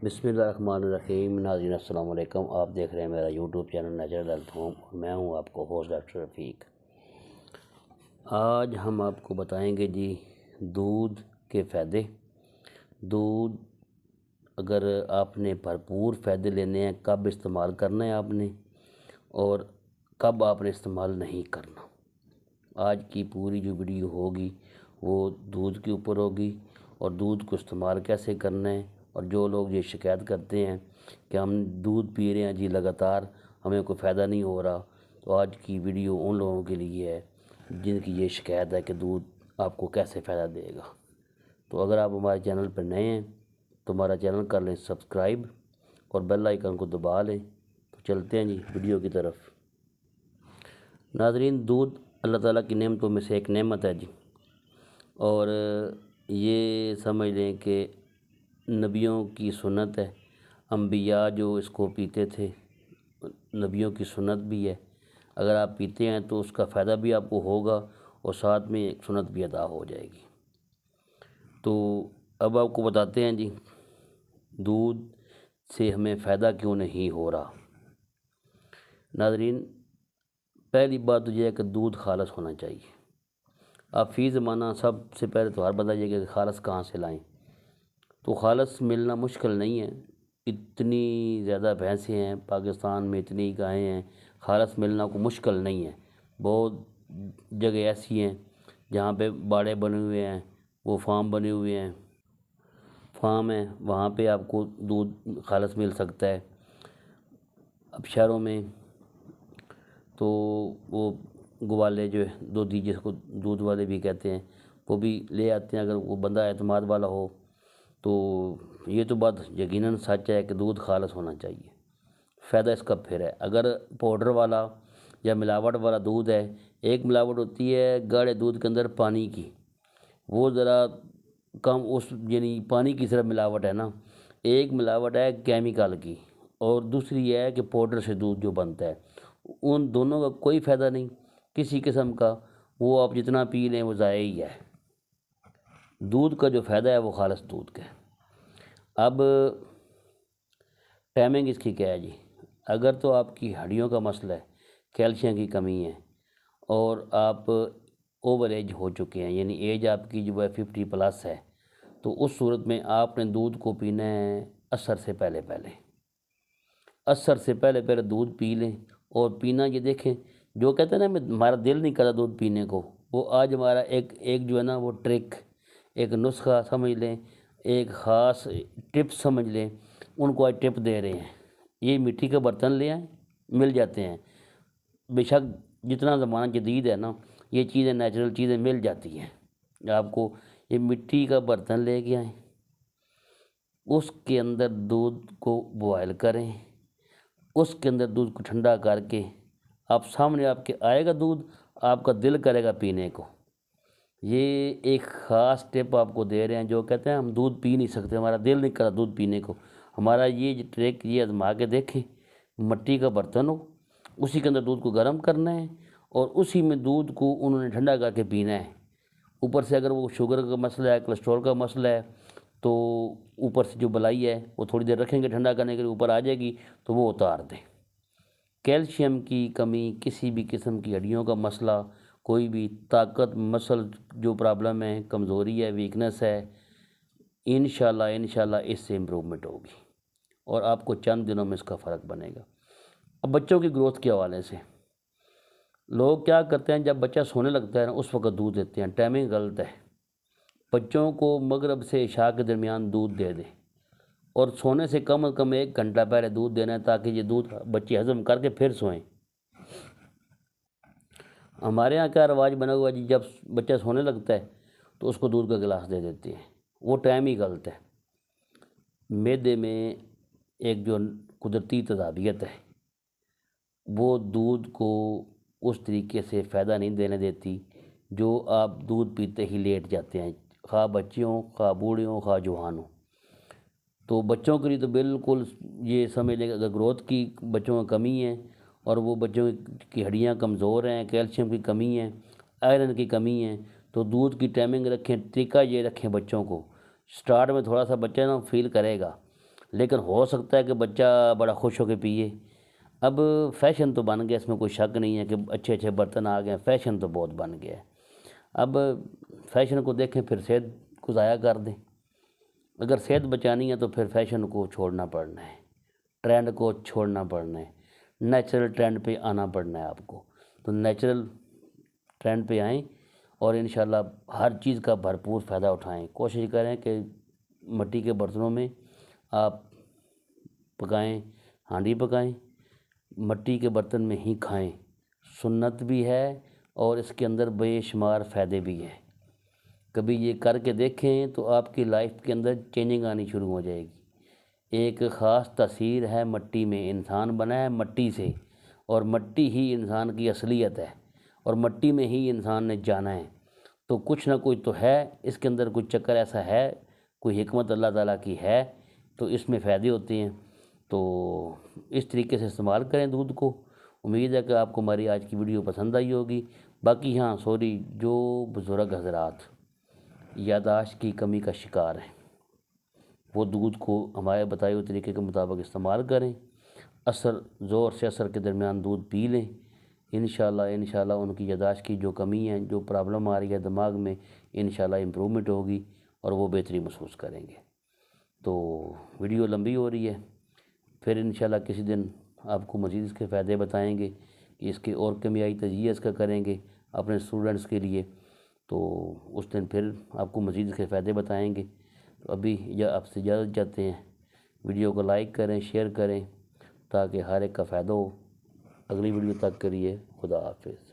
بسم اللہ الرحمن الرحیم۔ ناظرین السلام علیکم، آپ دیکھ رہے ہیں میرا YouTube channel natural health home اور میں ہوں آپ کو ہوسٹ ڈاکٹر رفیق۔ آج ہم آپ کو بتائیں گے دودھ کے فائدے۔ دودھ اگر آپ نے بھرپور فائدے لینے ہیں، کب استعمال کرنا ہے آپ نے اور کب آپ نے استعمال نہیں کرنا۔ آج کی پوری جو ویڈیو ہوگی وہ دودھ کے اوپر ہوگی اور دودھ کو استعمال کیسے کرنا ہے۔ اور جو لوگ یہ شکایت کرتے ہیں کہ ہم دودھ پی رہے ہیں لگاتار ہمیں کوئی فائدہ نہیں ہو رہا، تو آج کی ویڈیو ان لوگوں کے لیے ہے جن کی یہ شکایت ہے کہ دودھ آپ کو کیسے فائدہ دے گا۔ تو اگر آپ ہمارے چینل پر نئے ہیں تو ہمارا چینل کر لیں سبسکرائب اور بیل آئیکن کو دبا لیں۔ تو چلتے ہیں ویڈیو کی طرف۔ ناظرین، دودھ اللہ تعالیٰ کی نعمتوں میں سے ایک نعمت ہے اور یہ سمجھ لیں کہ نبیوں کی سنت ہے۔ انبیاء جو اس کو پیتے تھے، نبیوں کی سنت بھی ہے۔ اگر آپ پیتے ہیں تو اس کا فائدہ بھی آپ کو ہوگا اور ساتھ میں ایک سنت بھی ادا ہو جائے گی۔ تو اب آپ کو بتاتے ہیں دودھ سے ہمیں فائدہ کیوں نہیں ہو رہا۔ ناظرین، پہلی بات تو یہ ہے کہ دودھ خالص ہونا چاہیے۔ آپ فی زمانہ سب سے پہلے تو بتائیے کہ خالص کہاں سے لائیں۔ تو خالص ملنا مشکل نہیں ہے، اتنی زیادہ بھینسیں ہیں پاکستان میں، اتنی گائیں ہیں، خالص ملنا کو مشکل نہیں ہے۔ بہت جگہ ایسی ہیں جہاں پہ باڑے بنے ہوئے ہیں، وہ فارم بنے ہوئے ہیں، فارم ہیں، وہاں پہ آپ کو دودھ خالص مل سکتا ہے۔ اب شہروں میں تو وہ گوالے جو ہے دودھی، جس کو دودھ والے بھی کہتے ہیں، وہ بھی لے آتے ہیں اگر وہ بندہ اعتماد والا ہو۔ تو یہ تو بات یقیناً سچ ہے کہ دودھ خالص ہونا چاہیے۔ فائدہ اس کا پھر ہے، اگر پاؤڈر والا یا ملاوٹ والا دودھ ہے، ایک ملاوٹ ہوتی ہے گاڑے دودھ کے اندر پانی کی، وہ ذرا کم، یعنی پانی کی صرف ملاوٹ ہے نا۔ ایک ملاوٹ ہے کیمیکل کی اور دوسری ہے کہ پاؤڈر سے دودھ جو بنتا ہے، ان دونوں کا کوئی فائدہ نہیں کسی قسم کا، وہ آپ جتنا پی لیں وہ ضائع ہی ہے۔ دودھ کا جو فائدہ ہے وہ خالص دودھ کا ہے۔ اب ٹائمنگ اس کی کیا ہے اگر تو آپ کی ہڈیوں کا مسئلہ ہے، کیلشیم کی کمی ہے اور آپ اوور ایج ہو چکے ہیں، یعنی ایج آپ کی جو ہے 50+ ہے، تو اس صورت میں آپ نے دودھ کو پینا ہے عصر سے پہلے عصر سے پہلے دودھ پی لیں۔ اور پینا یہ دیکھیں، جو کہتے ہیں نا ہمارا دل نہیں کرتا دودھ پینے کو، وہ آج ہمارا ایک جو ہے نا وہ ٹرک، ایک نسخہ سمجھ لیں، ایک خاص ٹپ سمجھ لیں، ان کو آج ٹپ دے رہے ہیں۔ یہ مٹی کے برتن لے آئیں، مل جاتے ہیں۔ بے شک جتنا زمانہ جدید ہے نا، یہ چیزیں نیچرل چیزیں مل جاتی ہیں آپ کو۔ یہ مٹی کا برتن لے کے آئیں، اس کے اندر دودھ کو بوائل کریں، اس کے اندر دودھ کو ٹھنڈا کر کے آپ سامنے آپ کے آئے گا دودھ، آپ کا دل کرے گا پینے کو۔ یہ ایک خاص ٹپ آپ کو دے رہے ہیں، جو کہتے ہیں ہم دودھ پی نہیں سکتے، ہمارا دل نہیں کرتا دودھ پینے کو، ہمارا یہ ٹرک یہ آزما کے دیکھیں۔ مٹی کا برتن ہو، اسی کے اندر دودھ کو گرم کرنا ہے اور اسی میں دودھ کو انہوں نے ٹھنڈا کر کے پینا ہے۔ اوپر سے اگر وہ شوگر کا مسئلہ ہے، کولیسٹرول کا مسئلہ ہے، تو اوپر سے جو بلائی ہے وہ تھوڑی دیر رکھیں گے ٹھنڈا کرنے کے لیے، اوپر آ جائے گی تو وہ اتار دیں۔ کیلشیم کی کمی، کسی بھی قسم کی ہڈیوں کا مسئلہ، کوئی بھی طاقت مسل جو پرابلم ہے، کمزوری ہے، ویکنس ہے، انشاءاللہ اس سے امپرومنٹ ہوگی اور آپ کو چند دنوں میں اس کا فرق بنے گا۔ اب بچوں کی گروتھ کے حوالے سے لوگ کیا کرتے ہیں، جب بچہ سونے لگتا ہے نا اس وقت دودھ دیتے ہیں، ٹائمنگ غلط ہے۔ بچوں کو مغرب سے عشاء کے درمیان دودھ دے دیں اور سونے سے کم از کم 1 گھنٹہ پہلے دودھ دینا ہے، تاکہ یہ دودھ بچے ہضم کر کے پھر سوئیں۔ ہمارے ہاں کیا رواج بنا ہوا جب بچہ سونے لگتا ہے تو اس کو دودھ کا گلاس دے دیتے ہیں، وہ ٹائم ہی غلط ہے۔ معدے میں ایک جو قدرتی تذابیت ہے، وہ دودھ کو اس طریقے سے فائدہ نہیں دینے دیتی جو آپ دودھ پیتے ہی لیٹ جاتے ہیں، خواہ بچے ہوں، خواہ بوڑھے ہوں، خواہ جوان ہوں۔ تو بچوں کے لیے تو بالکل یہ سمجھ لیں کہ اگر گروتھ کی بچوں کا کمی ہے اور وہ بچوں کی ہڈیاں کمزور ہیں، کیلشیم کی کمی ہے، آئرن کی کمی ہے، تو دودھ کی ٹائمنگ رکھیں۔ طریقہ یہ رکھیں بچوں کو، سٹارٹ میں تھوڑا سا بچہ نا فیل کرے گا، لیکن ہو سکتا ہے کہ بچہ بڑا خوش ہو کے پیے۔ اب فیشن تو بن گیا، اس میں کوئی شک نہیں ہے کہ اچھے اچھے برتن آ گئے ہیں، فیشن تو بہت بن گیا ہے۔ اب فیشن کو دیکھیں پھر صحت کو ضائع کر دیں۔ اگر صحت بچانی ہے تو پھر فیشن کو چھوڑنا پڑنا ہے، ٹرینڈ کو چھوڑنا پڑنا ہے، نیچرل ٹرینڈ پہ آنا پڑنا ہے آپ کو۔ تو نیچرل ٹرینڈ پہ آئیں اور انشاءاللہ ہر چیز کا بھرپور فائدہ اٹھائیں۔ کوشش کریں کہ مٹی کے برتنوں میں آپ پکائیں، ہانڈی پکائیں، مٹی کے برتن میں ہی کھائیں۔ سنت بھی ہے اور اس کے اندر بے شمار فائدے بھی ہیں۔ کبھی یہ کر کے دیکھیں تو آپ کی لائف کے اندر چینجنگ آنی شروع ہو جائے گی۔ ایک خاص تاثیر ہے مٹی میں، انسان بنا ہے مٹی سے، اور مٹی ہی انسان کی اصلیت ہے، اور مٹی میں ہی انسان نے جانا ہے۔ تو کچھ نہ کچھ تو ہے اس کے اندر، کوئی چکر ایسا ہے، کوئی حکمت اللہ تعالیٰ کی ہے، تو اس میں فائدے ہوتے ہیں۔ تو اس طریقے سے استعمال کریں دودھ کو۔ امید ہے کہ آپ کو ہماری آج کی ویڈیو پسند آئی ہوگی۔ باقی ہاں سوری، جو بزرگ حضرات یادداشت کی کمی کا شکار ہیں وہ دودھ کو ہمارے بتائے ہوئے طریقے کے مطابق استعمال کریں، زور سے عصر کے درمیان دودھ پی لیں۔ انشاءاللہ ان کی یادداشت کی جو کمی ہے، جو پرابلم آ رہی ہے دماغ میں، انشاءاللہ امپرومنٹ ہوگی اور وہ بہتری محسوس کریں گے۔ تو ویڈیو لمبی ہو رہی ہے، پھر انشاءاللہ کسی دن آپ کو مزید اس کے فائدے بتائیں گے کہ اس کے اور کیمیائی تجزیہ اس کا کریں گے اپنے اسٹوڈنٹس کے لیے، تو اس دن پھر آپ کو مزید اس کے فائدے بتائیں گے۔ تو ابھی آپ سے اجازت چاہتے ہیں، ویڈیو کو لائک کریں، شیئر کریں تاکہ ہر ایک کا فائدہ ہو۔ اگلی ویڈیو تک کے لیے خدا حافظ۔